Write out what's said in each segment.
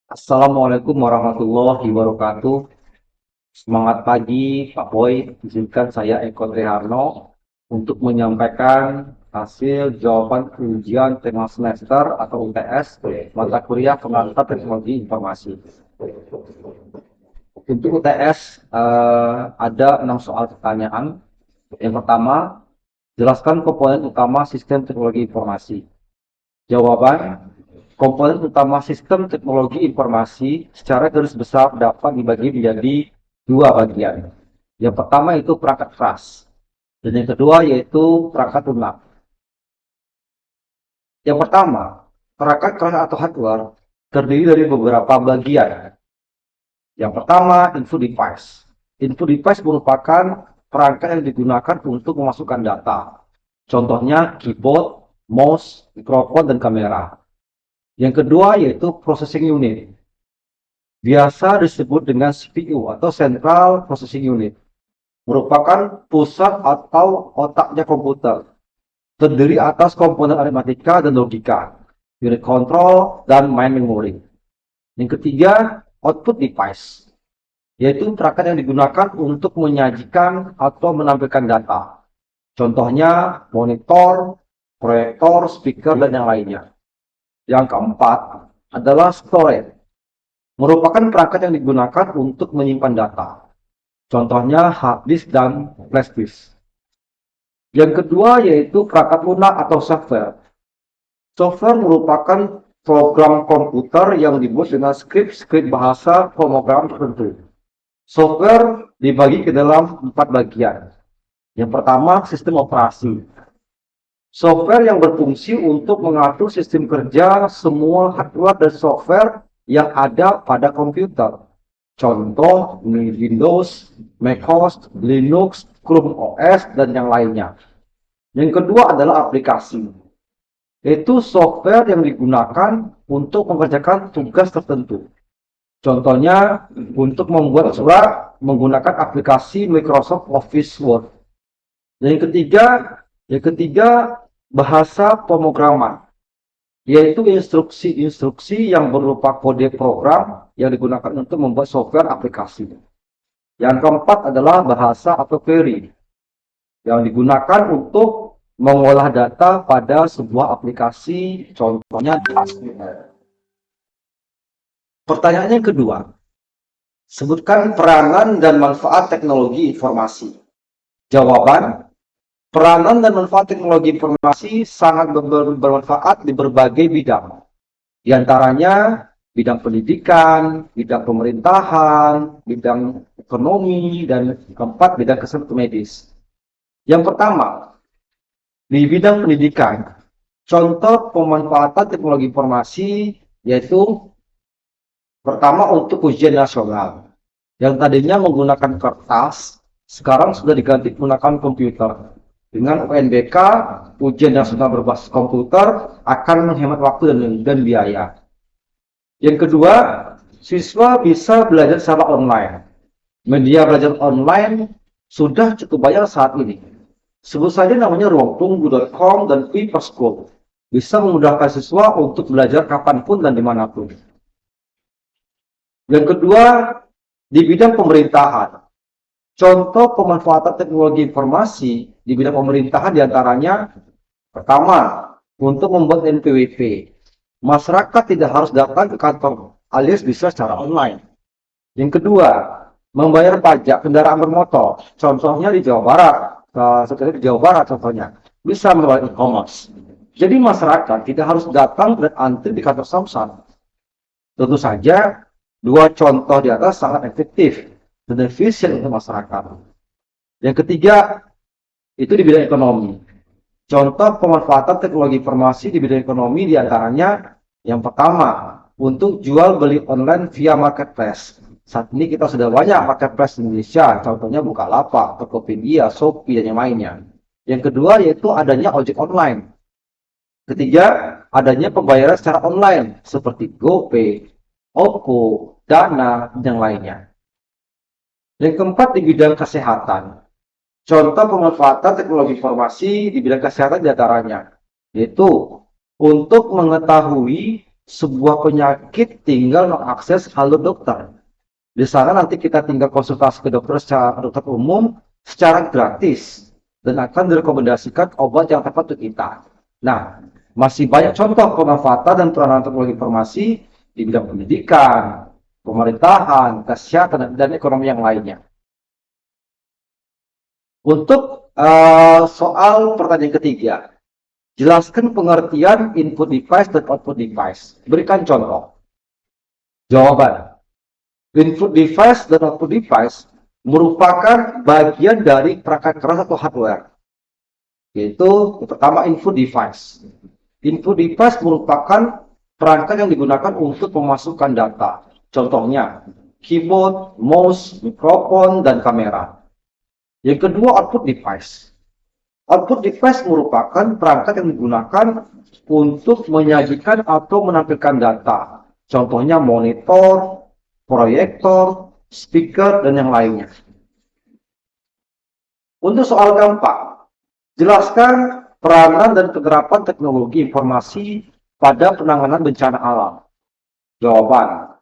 Assalamualaikum warahmatullahi wabarakatuh. Semangat pagi, Pak Boy. Izinkan saya Eko Triharno untuk menyampaikan hasil jawaban ujian tema semester atau UTS mata kuliah pengantar teknologi informasi. Untuk UTS ada 6 soal pertanyaan. Yang pertama, jelaskan komponen utama sistem teknologi informasi. Jawaban, komponen utama sistem teknologi informasi secara garis besar dapat dibagi menjadi dua bagian. Yang pertama itu perangkat keras, dan yang kedua yaitu perangkat lunak. Yang pertama, perangkat keras atau hardware terdiri dari beberapa bagian. Yang pertama, info device. Info device merupakan perangkat yang digunakan untuk memasukkan data. Contohnya keyboard, mouse, mikrofon, dan kamera. Yang kedua yaitu processing unit. Biasa disebut dengan CPU atau Central Processing Unit. Merupakan pusat atau otaknya komputer. Terdiri atas komponen aritmatika dan logika, unit control, dan main memory. Yang ketiga, output device. Yaitu perangkat yang digunakan untuk menyajikan atau menampilkan data. Contohnya monitor, proyektor, speaker, dan yang lainnya. Yang keempat adalah storage. Merupakan perangkat yang digunakan untuk menyimpan data. Contohnya hard disk dan flash disk. Yang kedua yaitu perangkat lunak atau software. Software merupakan program komputer yang dibuat dengan skrip bahasa pemrograman tertentu. Software dibagi ke dalam 4 bagian. Yang pertama, sistem operasi. Software yang berfungsi untuk mengatur sistem kerja semua hardware dan software yang ada pada komputer. Contoh Windows, macOS, Linux, Chrome OS, dan yang lainnya. Yang kedua adalah aplikasi. Yaitu software yang digunakan untuk mengerjakan tugas tertentu. Contohnya untuk membuat surat menggunakan aplikasi Microsoft Office Word. Dan yang ketiga bahasa pemrograman, yaitu instruksi-instruksi yang berupa kode program yang digunakan untuk membuat software aplikasi. Yang keempat adalah bahasa atau query, yang digunakan untuk mengolah data pada sebuah aplikasi, contohnya HTML. Pertanyaan yang kedua, sebutkan peranan dan manfaat teknologi informasi. Jawaban, peranan dan manfaat teknologi informasi sangat bermanfaat di berbagai bidang. Di antaranya bidang pendidikan, bidang pemerintahan, bidang ekonomi, dan keempat bidang kesehatan medis. Yang pertama, di bidang pendidikan, contoh pemanfaatan teknologi informasi yaitu pertama untuk ujian nasional. Yang tadinya menggunakan kertas, sekarang sudah diganti menggunakan komputer. Dengan UNBK, ujian nasional berbasis komputer akan menghemat waktu dan biaya. Yang kedua, siswa bisa belajar secara online. Media belajar online sudah cukup banyak saat ini. Sebut saja namanya ruangtunggu.com dan School. Bisa memudahkan siswa untuk belajar kapanpun dan dimanapun. Yang kedua, di bidang pemerintahan. Contoh pemanfaatan teknologi informasi di bidang pemerintahan diantaranya, pertama, untuk membuat NPWP. Masyarakat tidak harus datang ke kantor, alias bisa secara online. Yang kedua, membayar pajak kendaraan bermotor. Contohnya di Jawa Barat, seperti di Jawa Barat contohnya, bisa melalui e-commerce. Jadi masyarakat tidak harus datang dan antri di kantor Samsat. Tentu saja, dua contoh di atas sangat efektif dan efisien untuk masyarakat. Yang ketiga, itu di bidang ekonomi. Contoh pemanfaatan teknologi informasi di bidang ekonomi diantaranya, yang pertama, untuk jual beli online via marketplace. Saat ini kita sudah banyak marketplace di Indonesia, contohnya Bukalapak, Tokopedia, Shopee, dan yang lainnya. Yang kedua yaitu adanya ojek online. Ketiga, adanya pembayaran secara online seperti GoPay, OVO, Dana, dan yang lainnya. Yang keempat di bidang kesehatan. Contoh pemanfaatan teknologi informasi di bidang kesehatan diantaranya, yaitu untuk mengetahui sebuah penyakit tinggal mengakses halo dokter. Di sana nanti kita tinggal konsultasi ke dokter umum secara gratis dan akan direkomendasikan obat yang tepat untuk kita. Nah, masih banyak contoh pemanfaatan dan peranan teknologi informasi di bidang pendidikan, pemerintahan, kesehatan, dan ekonomi yang lainnya. Untuk soal pertanyaan ketiga, jelaskan pengertian input device dan output device. Berikan contoh. Jawaban. Input device dan output device merupakan bagian dari perangkat keras atau hardware. Yaitu pertama input device. Input device merupakan perangkat yang digunakan untuk memasukkan data. Contohnya, keyboard, mouse, mikrofon, dan kamera. Yang kedua, output device. Output device merupakan perangkat yang digunakan untuk menyajikan atau menampilkan data. Contohnya monitor, proyektor, speaker, dan yang lainnya. Untuk soal keempat, jelaskan peranan dan penerapan teknologi informasi pada penanganan bencana alam. Jawaban.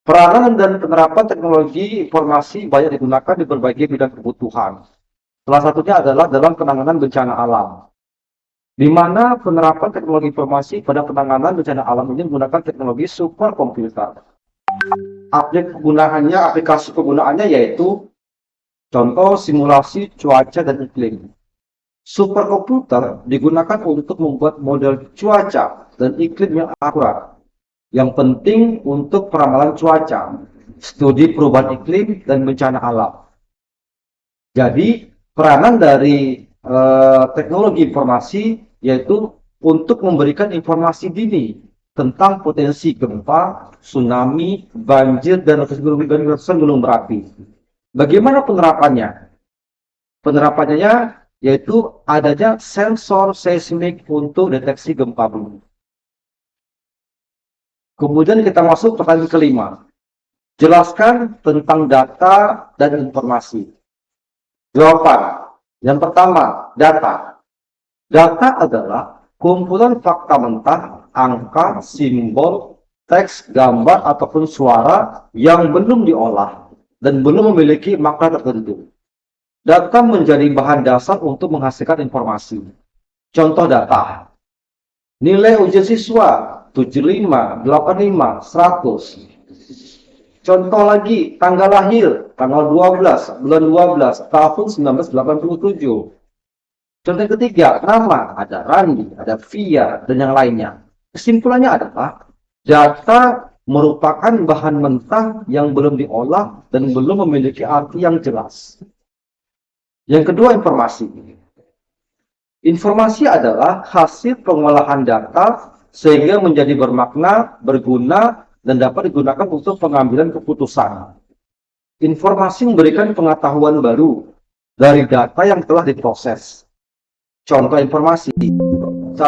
Peranan dan penerapan teknologi informasi banyak digunakan di berbagai bidang kebutuhan. Salah satunya adalah dalam penanganan bencana alam, di mana penerapan teknologi informasi pada penanganan bencana alam ini menggunakan teknologi superkomputer. Aplikasi penggunaannya yaitu contoh simulasi cuaca dan iklim. Superkomputer digunakan untuk membuat model cuaca dan iklim yang akurat. Yang penting untuk peramalan cuaca, studi perubahan iklim dan bencana alam. Jadi peranan dari teknologi informasi yaitu untuk memberikan informasi dini tentang potensi gempa, tsunami, banjir, dan letusan gunung berapi. Bagaimana penerapannya? Penerapannya yaitu adanya sensor seismik untuk deteksi gempa bumi. Kemudian kita masuk pertanyaan kelima. Jelaskan tentang data dan informasi. Jawaban. Yang pertama, data. Data adalah kumpulan fakta mentah, angka, simbol, teks, gambar, ataupun suara yang belum diolah dan belum memiliki makna tertentu. Data menjadi bahan dasar untuk menghasilkan informasi. Contoh data. Nilai ujian siswa 75, 85, 100. Contoh lagi, tanggal lahir, tanggal 12, bulan 12, tahun 1987. Contoh ketiga, nama, ada Randi, ada Via, dan yang lainnya. Kesimpulannya adalah, data merupakan bahan mentah yang belum diolah dan belum memiliki arti yang jelas. Yang kedua, informasi. Informasi adalah hasil pengolahan data sehingga menjadi bermakna, berguna, dan dapat digunakan untuk pengambilan keputusan. Informasi memberikan pengetahuan baru dari data yang telah diproses. Contoh informasi. 1.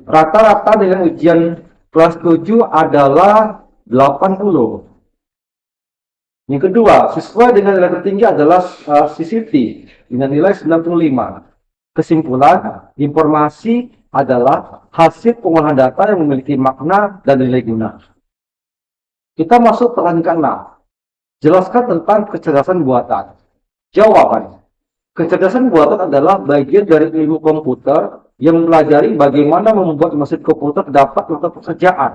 Rata-rata dengan ujian kelas 7 adalah 80. Yang kedua, siswa dengan nilai tertinggi adalah Siti dengan nilai 95. Kesimpulan, informasi adalah hasil pengolahan data yang memiliki makna dan nilai guna. Kita masuk pertanyaan ke-6. Jelaskan tentang kecerdasan buatan. Jawaban. Kecerdasan buatan adalah bagian dari ilmu komputer yang mempelajari bagaimana membuat mesin komputer dapat melakukan pekerjaan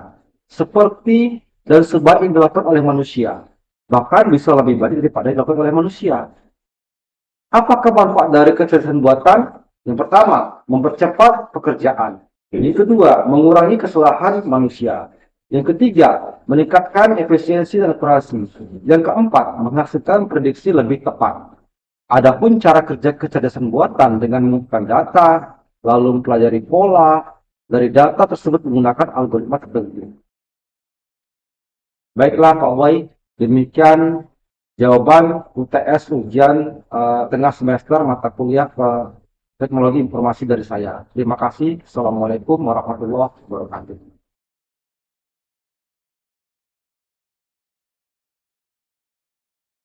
seperti dan sebaik yang dilakukan oleh manusia. Bahkan bisa lebih baik daripada yang dilakukan oleh manusia. Apakah manfaat dari kecerdasan buatan? Yang pertama, mempercepat pekerjaan. Yang kedua, mengurangi kesalahan manusia. Yang ketiga, meningkatkan efisiensi dan akurasi. Yang keempat, menghasilkan prediksi lebih tepat. Adapun cara kerja kecerdasan buatan dengan mengumpulkan data, lalu mempelajari pola dari data tersebut menggunakan algoritma tertentu. Baiklah Pak Wai, demikian jawaban UTS ujian tengah semester mata kuliah teknologi informasi dari saya. Terima kasih. Assalamualaikum warahmatullahi wabarakatuh.